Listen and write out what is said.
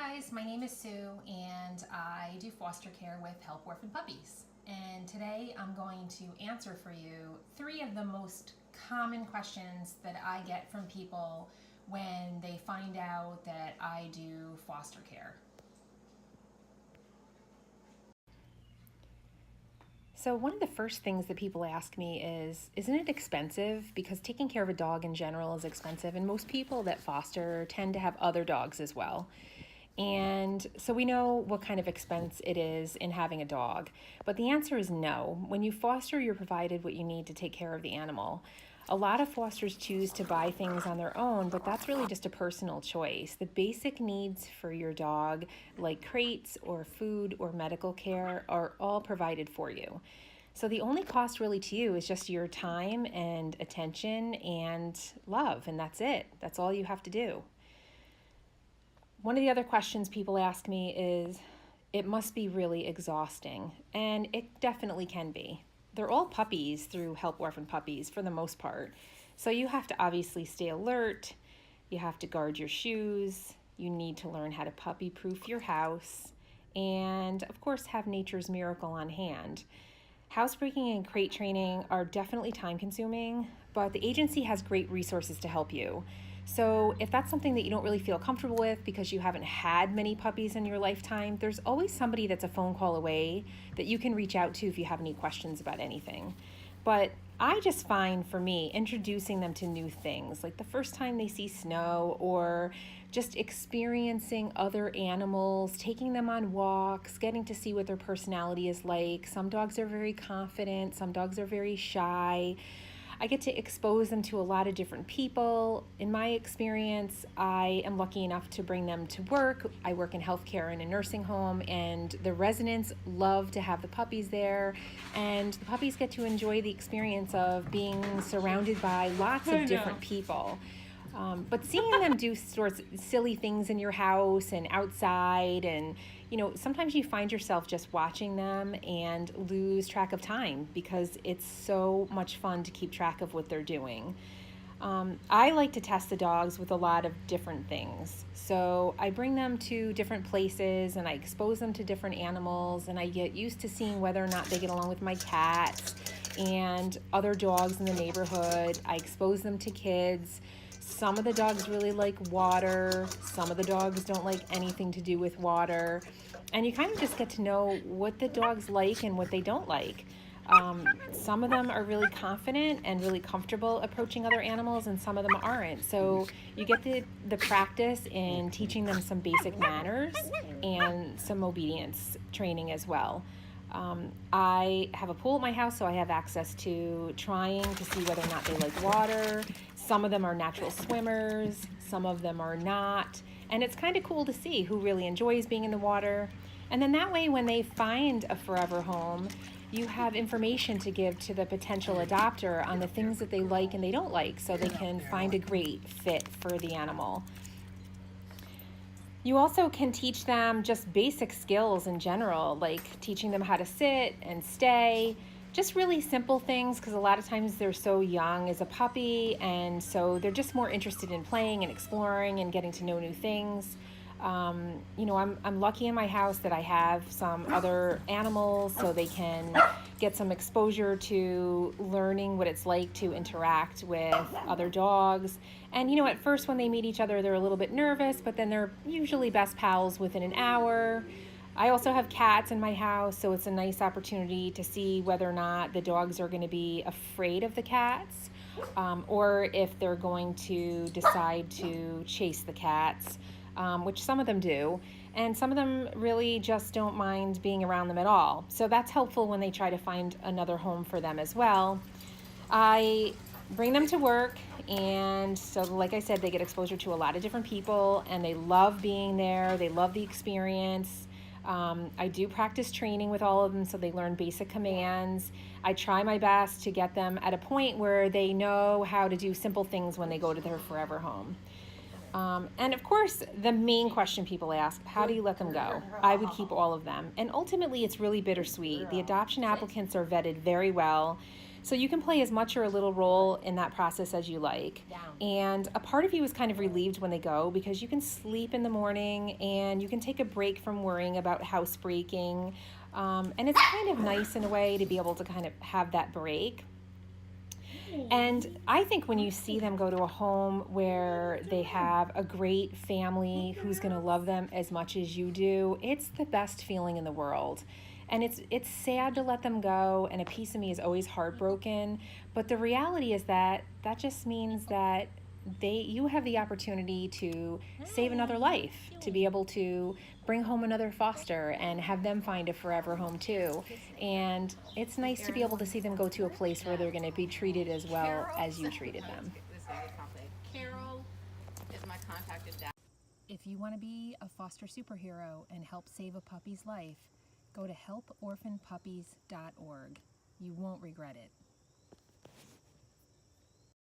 guys, my name is Sue and I do foster care with Help Orphan Puppies. And today I'm going to answer for you 3 of the most common questions that I get from people when they find out that I do foster care. So one of the first things that people ask me is, isn't it expensive? Because taking care of a dog in general is expensive, and most people that foster tend to have other dogs as well. And so we know what kind of expense it is in having a dog. But the answer is no. When you foster, you're provided what you need to take care of the animal. A lot of fosters choose to buy things on their own, but that's really just a personal choice. The basic needs for your dog, like crates or food or medical care, are all provided for you. So the only cost really to you is just your time and attention and love, and that's it. That's all you have to do. One of the other questions people ask me is, it must be really exhausting, and it definitely can be. They're all puppies through Help Orphan Puppies for the most part, so you have to obviously stay alert, you have to guard your shoes, you need to learn how to puppy-proof your house, and of course have nature's miracle on hand. Housebreaking and crate training are definitely time-consuming, but the agency has great resources to help you. So if that's something that you don't really feel comfortable with because you haven't had many puppies in your lifetime, there's always somebody that's a phone call away that you can reach out to if you have any questions about anything. But I just find, for me, introducing them to new things, like the first time they see snow, or just experiencing other animals, taking them on walks, getting to see what their personality is like. Some dogs are very confident, some dogs are very shy. I get to expose them to a lot of different people. In my experience, I am lucky enough to bring them to work. I work in healthcare in a nursing home, and the residents love to have the puppies there. And the puppies get to enjoy the experience of being surrounded by lots of different people. But seeing them do sorts of silly things in your house and outside, and sometimes you find yourself just watching them and lose track of time because it's so much fun to keep track of what they're doing. I like to test the dogs with a lot of different things. So I bring them to different places and I expose them to different animals, and I get used to seeing whether or not they get along with my cats and other dogs in the neighborhood. I expose them to kids. Some of the dogs really like water. Some of the dogs don't like anything to do with water. And you kind of just get to know what the dogs like and what they don't like. Some of them are really confident and really comfortable approaching other animals, and some of them aren't. So you get the practice in teaching them some basic manners and some obedience training as well. I have a pool at my house, so I have access to trying to see whether or not they like water. Some of them are natural swimmers, some of them are not. And it's kind of cool to see who really enjoys being in the water. And then that way, when they find a forever home, you have information to give to the potential adopter on the things that they like and they don't like, so they can find a great fit for the animal. You also can teach them just basic skills in general, like teaching them how to sit and stay, just really simple things, because a lot of times they're so young as a puppy, and so they're just more interested in playing and exploring and getting to know new things. I'm lucky in my house that I have some other animals, so they can get some exposure to learning what it's like to interact with other dogs. And at first when they meet each other, they're a little bit nervous, but then they're usually best pals within an hour. I also have cats in my house, so it's a nice opportunity to see whether or not the dogs are going to be afraid of the cats, or if they're going to decide to chase the cats, which some of them do, and some of them really just don't mind being around them at all. So that's helpful when they try to find another home for them as well. I bring them to work, and so like I said, they get exposure to a lot of different people, and they love being there. They love the experience. I do practice training with all of them, so they learn basic commands. I try my best to get them at a point where they know how to do simple things when they go to their forever home. And of course, the main question people ask, how do you let them go? I would keep all of them. And ultimately, it's really bittersweet. The adoption applicants are vetted very well. So you can play as much or a little role in that process as you like. And a part of you is kind of relieved when they go because you can sleep in the morning and you can take a break from worrying about housebreaking. And it's kind of nice in a way to be able to kind of have that break. And I think when you see them go to a home where they have a great family who's going to love them as much as you do, it's the best feeling in the world. And it's sad to let them go, and a piece of me is always heartbroken. But the reality is that just means that you have the opportunity to save another life, to be able to bring home another foster and have them find a forever home too. And it's nice to be able to see them go to a place where they're going to be treated as well as you treated them. Carol is my contacted dad. If you want to be a foster superhero and help save a puppy's life, go to helporphanpuppies.org. You won't regret it.